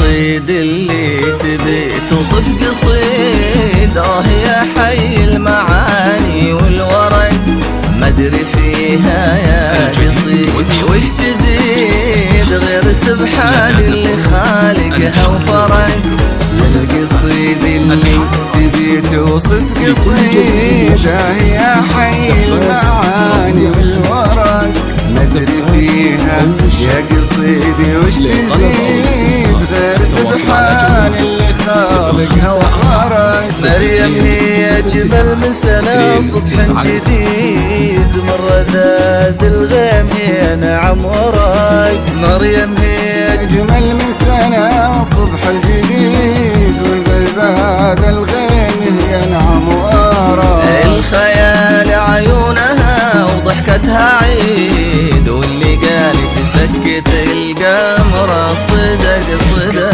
القصيد اللي تبي توصف قصيد يا حي المعاني والورق ما ادري فيها يا قصيد وش تزيد غير سبحان اللي خالقها وفرق. القصيد اللي تبي توصف قصيد يا حي المعاني والورق ما ادري فيها يا قصيدي وش تزيد غير سبحان اللي خالقها وخرج. مريم هي جبل من سنة صبح جديد مر ذات الغيم هي نعم وراي. مريم هي جمل من سنة صبح الجديد والبيباد الغيم هي نعم وراي. الخيال عيونها وضحكتها عيد واللي قالت سكت القمر صدق صدق.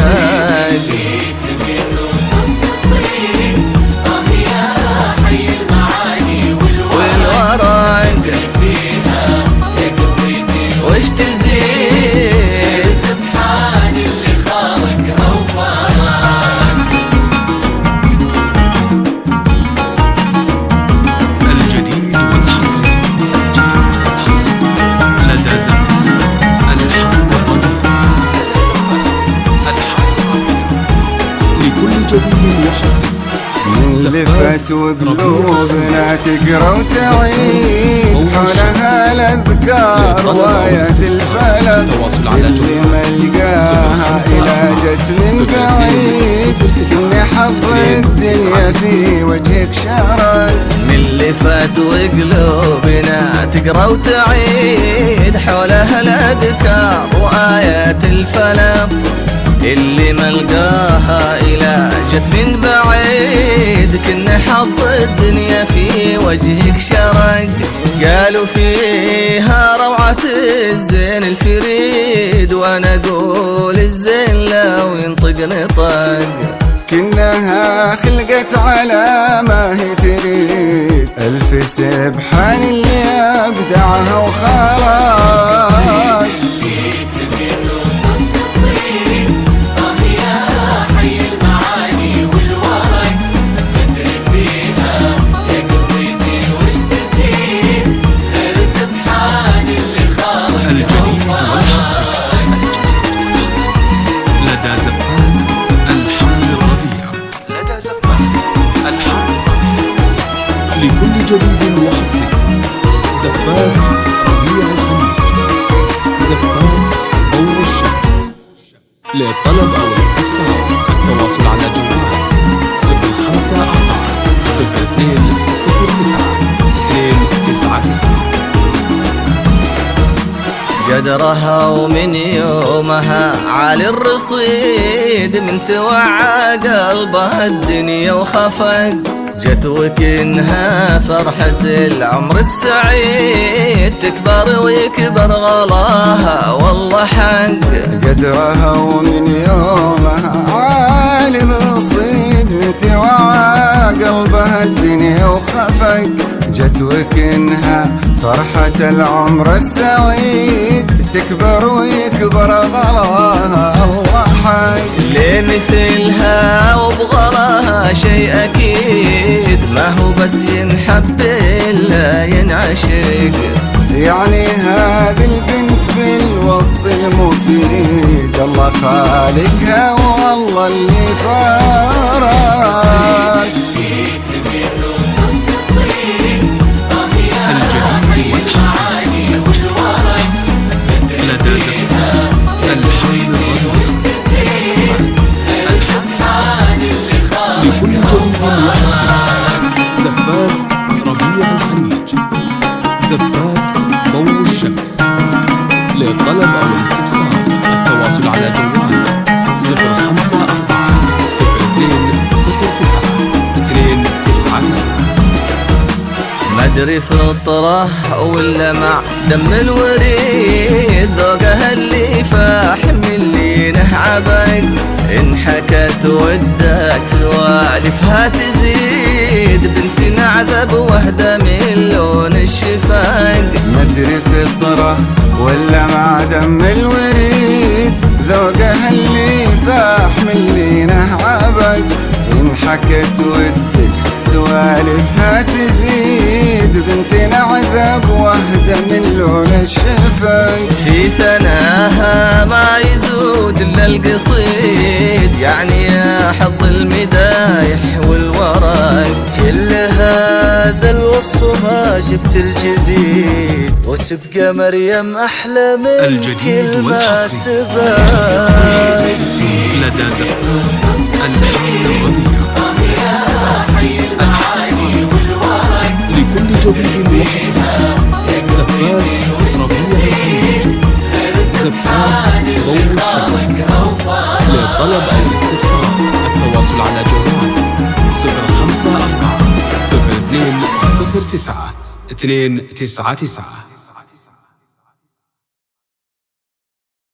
وش تزيد سبحان اللي خالقها وفرق. الجديد والحصري لدى زمان الحق لكل جديد وحصري اللي فات وقلوبنا تقرا وتعيد حولها الاذكار وايات الفلك اللي ملقاها الى جت من بعيد اني حظ الدنيا في وجهك شرق. من اللي فات وقلوبنا تقرا وتعيد حولها الاذكار وايات الفلك اللي ملقاها إلى جت من بعيد كنا حظ الدنيا في وجهك شرق. قالوا فيها روعة الزين الفريد وانا اقول الزين لو ينطق نطق. كنها خلقت على ما هي تريد ألف سبحان اللي أبدعها وخلق. لكل جديد وحصري زفات ربيع الخليج زفات ضوء الشمس. للطلب أو الاستفسار التواصل على جوال 054 02 09 299. قدرها ومن يومها عالي الرصيد من توعى قلبها الدنيا وخفق. جت وكنها فرحة العمر السعيد تكبر ويكبر غلاها والله حق. قدرها ومن يومها عالي الرصيد من توعى قلبها الدنيا وخفق. جت وكنها فرحة العمر السعيد تكبر ويكبر غلاها الله حق. لمثلها وبغلاها شيء أكيد ما هو بس ينحب إلا ينعشق. يعني هذه البنت بالوصف المفيد الله خالقها والله اللي فارق. لكل جديد وحصري زفات ربيع الخليج زفات ضوء الشمس. للطلب أو الاستفسار التواصل على جوال 054 02 09 299. مدري فطرة ولا مع دم الوريد ذوقها اللي فاح من اللي نهعبك. إن حكت ودك سوالفها تزيد بنت نعذب وحدة من لون الشفاق. مدري فطرة ولا مع دم الوريد ذوقها اللي فاح حكت ودك سوالفها تزيد، بنتنا عذب وهدى من لون الشفايف. في ثناها ما يزود الا القصيد، يعني يا حظ المدايح والورق. كل هذا الوصف ما جبت الجديد، وتبقى مريم احلى من الجديد كل ما والحصري سبق. لدى زفات الحمد الربيع. لكل جديد وحصري زفات ربيع الخليج، زفات ضوء الشمس. للطلب أو الاستفسار التواصل على جوال 054 02 09 299.